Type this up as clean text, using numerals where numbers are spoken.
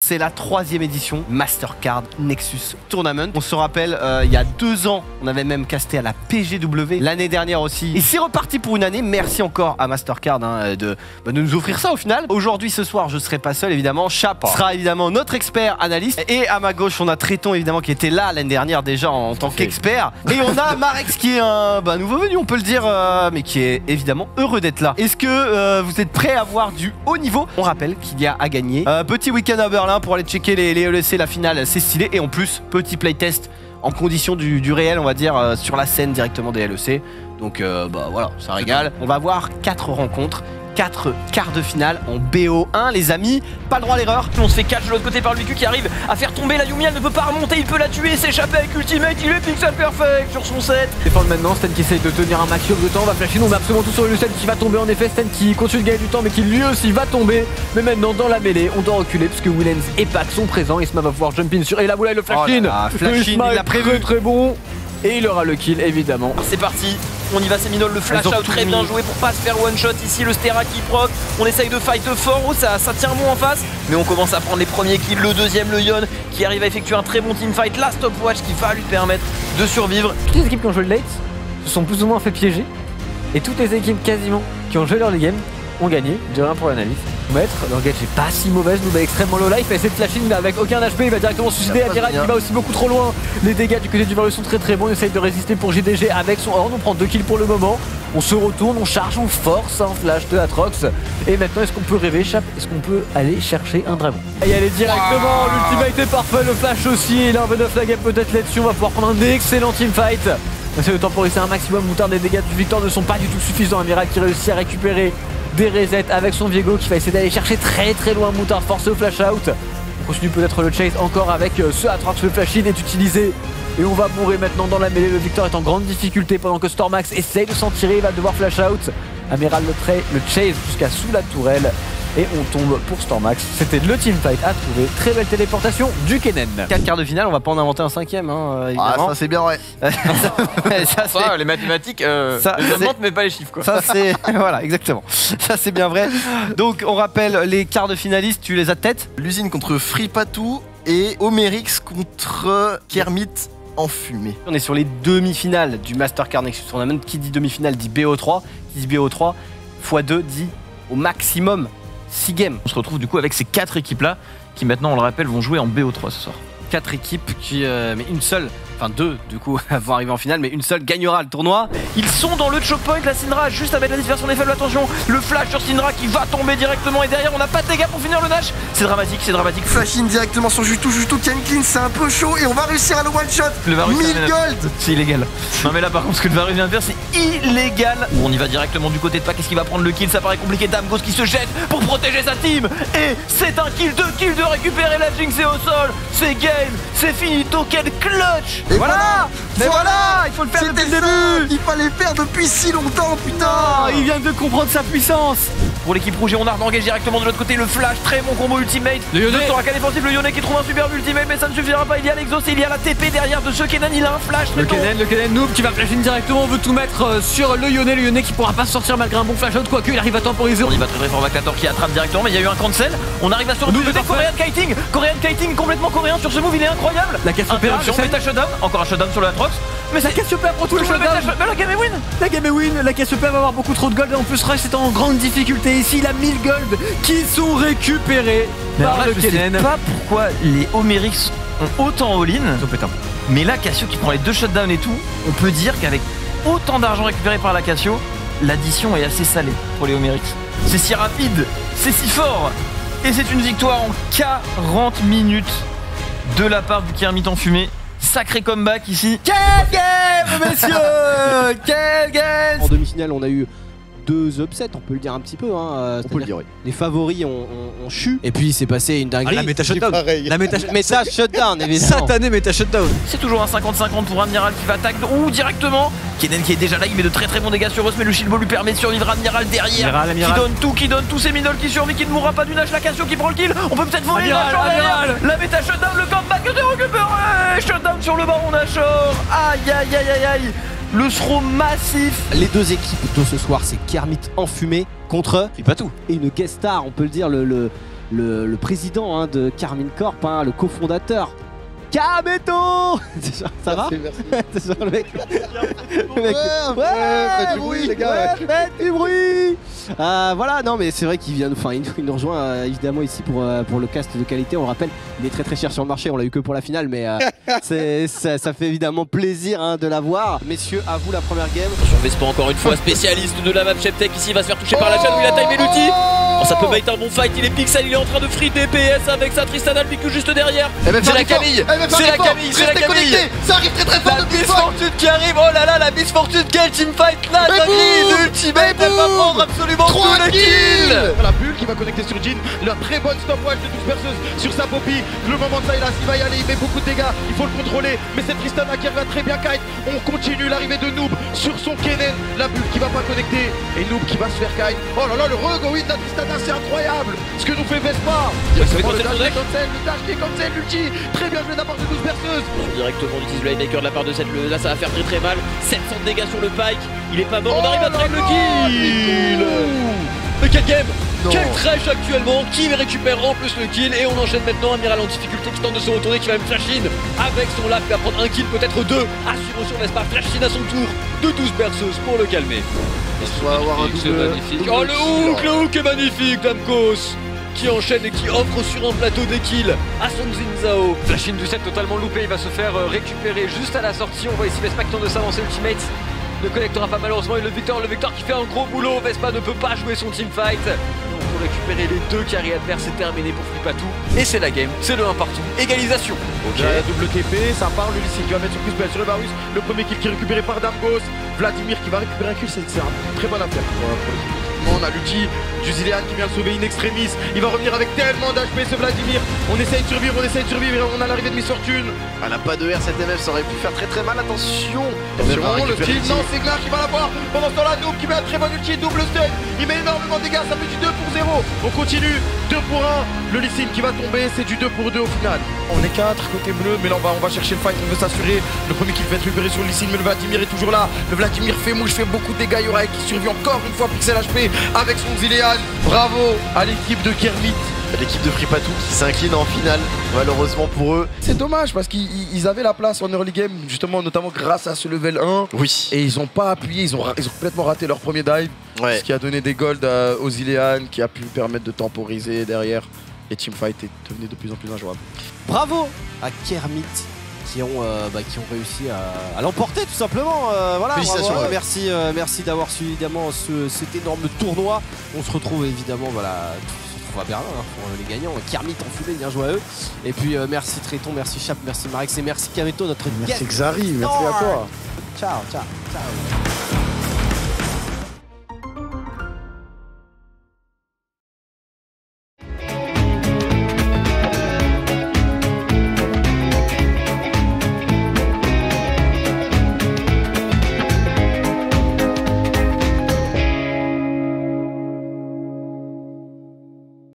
C'est la 3e édition Mastercard Nexus Tournament. On se rappelle, il y a 2 ans, on avait même casté à la PGW. L'année dernière aussi. Et c'est reparti pour une année. Merci encore à Mastercard de nous offrir ça au final. Aujourd'hui, ce soir, je serai pas seul évidemment. Chap sera évidemment notre expert analyste. Et à ma gauche, on a Tréton évidemment qui était là l'année dernière déjà en tant qu'expert. Et on a Marex qui est un nouveau venu, on peut le dire, mais qui est évidemment heureux d'être là. Est-ce que vous êtes prêts à voir du haut niveau? On rappelle qu'il y a à gagner. Petit week-end à Berlin pour aller checker les LEC, la finale, c'est stylé. Et en plus, petit playtest en condition du réel, on va dire, sur la scène directement des LEC. Donc voilà, ça régale. On va avoir 4 rencontres. 4 quarts de finale en BO1 les amis, pas le droit à l'erreur. On se fait catch de l'autre côté par Lucu qui arrive à faire tomber la Yumi, elle ne peut pas remonter, il peut la tuer, s'échapper avec Ultimate, il est pixel perfect sur son set. Défendre maintenant, Sten qui essaye de tenir un maximum de temps, va flasher, on met absolument tout sur le Sten qui va tomber en effet, Sten qui continue de gagner du temps mais qui lui aussi va tomber. Mais maintenant dans la mêlée, on doit reculer parce que Willens et Pac sont présents, Isma va pouvoir jump in sur et la boula et le flash-in. Il l'a prévu. Très bon. Et il aura le kill évidemment. C'est parti, on y va Seminole, le flash out très bien joué pour pas se faire one shot ici, le Stera qui proc, on essaye de fight fort, oh, ça tient bon en face, mais on commence à prendre les premiers kills, le deuxième, le Yon qui arrive à effectuer un très bon teamfight, la stopwatch qui va lui permettre de survivre. Toutes les équipes qui ont joué le late se sont plus ou moins fait piéger et toutes les équipes quasiment qui ont joué leur game ont gagné, de rien pour l'analyse. Maître, l'engage est pas si mauvaise, nous extrêmement low life, il va essayer de flash in mais avec aucun HP, il va directement se suicider, Amiral qui va aussi beaucoup trop loin. Les dégâts du côté du Varus sont très bons, il essaye de résister pour JDG avec son horn, on prend 2 kills pour le moment. On se retourne, on charge, on force un flash de Atrox. Et maintenant est-ce qu'on peut rêver, Chap? Est-ce qu'on peut aller chercher un dragon? Et y aller directement, l'ultimate est parfait, le flash aussi, et là on va neuf la game peut-être là-dessus, on va pouvoir prendre un excellent teamfight. On essaie de temporiser un maximum, Moutard, des dégâts du Victor ne sont pas du tout suffisants, Amiral qui réussit à récupérer des resets avec son Viego qui va essayer d'aller chercher très loin Moutard, forcé au flash out. On continue peut-être le chase encore avec ce Atrox, le flash in est utilisé. Et on va mourir maintenant dans la mêlée, le Victor est en grande difficulté pendant que Stormax essaye de s'en tirer, il va devoir flash out. Amiral le chase jusqu'à sous la tourelle. Et on tombe pour Stormax. C'était le teamfight à trouver. Très belle téléportation du Kennen. 4 quarts de finale, on va pas en inventer un 5ème évidemment. Ça c'est bien ouais. Les mathématiques, je montre mais pas les chiffres quoi. Ça c'est voilà exactement. Ça c'est bien vrai. Donc on rappelle les quarts de finalistes, tu les as de tête. L'usine contre Free Patou et Omerix contre Kermit en fumée. On est sur les demi-finales du Mastercard Nexus Tournament. Qui dit demi-finale dit BO3. Qui dit BO3 x2 dit au maximum 6 games. On se retrouve du coup avec ces 4 équipes là qui maintenant on le rappelle vont jouer en BO3 ce soir. 4 équipes qui mais une seule, enfin 2 du coup vont arriver en finale, mais une seule gagnera le tournoi. Ils sont dans le choke point, la Syndra juste à mettre la dispersion des faibles, attention, le flash sur Syndra qui va tomber directement et derrière on n'a pas de dégâts pour finir le Nash. C'est dramatique, c'est dramatique. Flash in directement sur Jutou, Ken Clean, c'est un peu chaud et on va réussir à le one shot. Le Varus 1000 gold. C'est illégal. Non mais là par contre ce que le Varus vient de faire c'est illégal. On y va directement du côté de Pac, est-ce qu'il va prendre le kill? Ça paraît compliqué, Damgos qui se jette pour protéger sa team. Et c'est un kill, 2 kills de récupérer, la Jinx est au sol. C'est game, c'est finito, quel clutch. Et voilà. Mais voilà, il faut le faire depuis le début. Il fallait le faire depuis si longtemps, putain. Il vient de comprendre sa puissance. Pour l'équipe rouge, on a engagé directement de l'autre côté le flash, très bon combo ultimate. Le Yone sera qu'à défensif, le Yone qui trouve un superbe ultimate, mais ça ne suffira pas. Il y a l'exhaust et il y a la TP derrière de ce Kennen, il a un flash. Le Kennen noob qui va flash in directement, on veut tout mettre sur le Yone qui pourra pas sortir malgré un bon flash out, quoique il arrive à temporiser. On y va très fort, Vaclator qui attrape directement, mais il y a eu un cancel. On arrive à se retrouver Korean Kiting complètement coréen sur ce move, il est incroyable. La Cassiopeia, méta shutdown, encore un shutdown sur le Atrox. Mais la Cassiopeia prend tout le shutdown. La game est win. La game est win, la Cassiopeia va avoir beaucoup trop de gold et en plus Rush est en grande difficulté ici, il a 1000 gold qui sont récupérés par le Kennen. Je sais pas pourquoi les Omerix ont autant all-in, mais là Cassio qui prend les 2 shutdowns et tout, on peut dire qu'avec autant d'argent récupéré par la Cassio, l'addition est assez salée pour les Omerix. C'est si rapide, c'est si fort, et c'est une victoire en 40 minutes de la part du Kermit en fumée. Sacré comeback ici. Quel game, messieurs. Quel game. En demi-finale, on a eu 2 upsets, on peut le dire un petit peu. Hein. On peut le dire, oui. Les favoris ont chu. Et puis il s'est passé une dinguerie. La méta shutdown. La méta shutdown, évidemment. Satané méta shutdown. C'est toujours un 50-50 pour Amiral qui va attaquer. Ouh, directement. Kennen qui est déjà là, il met de très bons dégâts sur Rust, mais le Shilbo lui permet de survivre. Amiral derrière. Amiral. Qui donne tous ses middle qui survit, qui ne mourra pas du Nash. La Cassio qui prend le kill. On peut peut-être voler Nashor. La méta shutdown, le comeback de récupéré. Shutdown sur le baron Nashor. Aïe. Le throw massif. Les 2 équipes de ce soir, c'est Kermit enfumé contre Free Patou. Et une guest star, on peut le dire, le président hein, de Karmine Corp, hein, le cofondateur. Kameto. Ça va? Merci. C'est genre le mec. Faites du bruit, les gars. Faites du bruit. Voilà, non mais c'est vrai qu'il vient, enfin il nous rejoint évidemment ici pour le cast de qualité. On le rappelle, il est très cher sur le marché. On l'a eu que pour la finale, mais ça fait évidemment plaisir hein, de l'avoir. Messieurs, à vous la première game. Attention, Vespa encore une fois, spécialiste de la map Cheptech ici, il va se faire toucher par la chaîne où il a timé l'outil. Oh, ça peut être un bon fight, il est pixel, il est en train de free DPS avec sa Tristan Albicu juste derrière. C'est la Camille, c'est la Camille, c'est la Camille. Ça arrive très fort La depuis Miss Fortune qui arrive, oh là là, la Miss Fortune, quel teamfight là, dinguerie, l'ultimate, elle va prendre absolument tous les kills. La bulle qui va connecter sur Jhin, la très bonne stopwatch de 12 perceuses sur sa Poppy. Le moment de Sylas, il va y aller, il met beaucoup de dégâts, il faut le contrôler. Mais c'est Tristana qui revient très bien kite. On continue l'arrivée de Noob sur son Kennen. La bulle qui va pas connecter et Noob qui va se faire kite. Oh là là, le re-go-in de la Tristana, c'est incroyable. Ce que nous fait Vespa. Il va se faire Le cancel son deck. dash qui est cancel, l'ulti. Très bien joué de la part de 12 perceuses. Directement, on utilise le Haymaker de la part de cette. Là, ça va faire très mal. 700 de dégâts sur le Pike. Il est pas mort, on arrive à traîner le kill. Mais quel game! Quel trash actuellement, qui récupère en plus le kill et on enchaîne maintenant Amiral en difficulté qui tente de se retourner, qui va même flash in avec son lap, qui va prendre un kill, peut-être deux, assuré sur Vespa, flash in à son tour de 12 berceuses pour le calmer. va avoir un C'est double- magnifique. double Oh kill. le hook est magnifique Damkos qui enchaîne et qui offre sur un plateau des kills à son Zinzao. Flash in du set totalement loupé, il va se faire récupérer juste à la sortie. On voit ici Vespa qui tente de s'avancer, ultimate ne connectera pas malheureusement, et le Victor qui fait un gros boulot. Vespa ne peut pas jouer son teamfight. Donc pour récupérer les deux carrés adverses, c'est terminé pour Flipatou. Et c'est la game, c'est le 1 partout, égalisation. Ok, double TP, ça part, le lycée qui va mettre son plus sur le Varus. Le premier kill qui est récupéré par Damkos. Vladimir qui va récupérer un kill, c'est une très bonne affaire pour l'équipe. On a l'ulti du Zilean qui vient de sauver in extremis. Il va revenir avec tellement d'HP ce Vladimir. On essaye de survivre, on a l'arrivée de Miss Fortune. Elle a pas de R, cette MF, ça aurait pu faire très mal. Attention. Le kill, non, c'est Gnar qui va l'avoir. Pendant ce temps-là, Noob qui met un très bon ulti, double stun. Il met énormément de dégâts, ça fait du 2 pour 0. On continue, 2 pour 1. Le Lee Sin qui va tomber, c'est du 2 pour 2 au final. On est 4 côté bleu, mais là on va chercher le fight, on veut s'assurer. Le premier kill va être récupéré sur le Lee Sin, mais le Vladimir est toujours là. Le Vladimir fait mouche, fait beaucoup de dégâts. Yoraï qui survit encore une fois pixel HP avec son Zilean. Bravo à l'équipe de Kermit. L'équipe de Fripatou qui s'incline en finale, malheureusement pour eux. C'est dommage parce qu'ils avaient la place en early game, justement, notamment grâce à ce level 1. Oui. Et ils ont pas appuyé, ils ont complètement raté leur premier dive. Ouais. Ce qui a donné des golds aux Ilean, qui a pu permettre de temporiser derrière. Et teamfight est devenu de plus en plus injouable. Bravo à Kermit qui ont réussi à l'emporter tout simplement. Voilà, Félicitations, bravo. ouais. Merci d'avoir suivi évidemment cet énorme tournoi. On se retrouve évidemment voilà. On va Berlin hein, pour les gagnants. Kermit en fumée, bien joué à eux. Et puis merci Tréton, merci Chap, merci Marex et merci Kameto, notre Merci guest Xari, merci à toi. Ciao.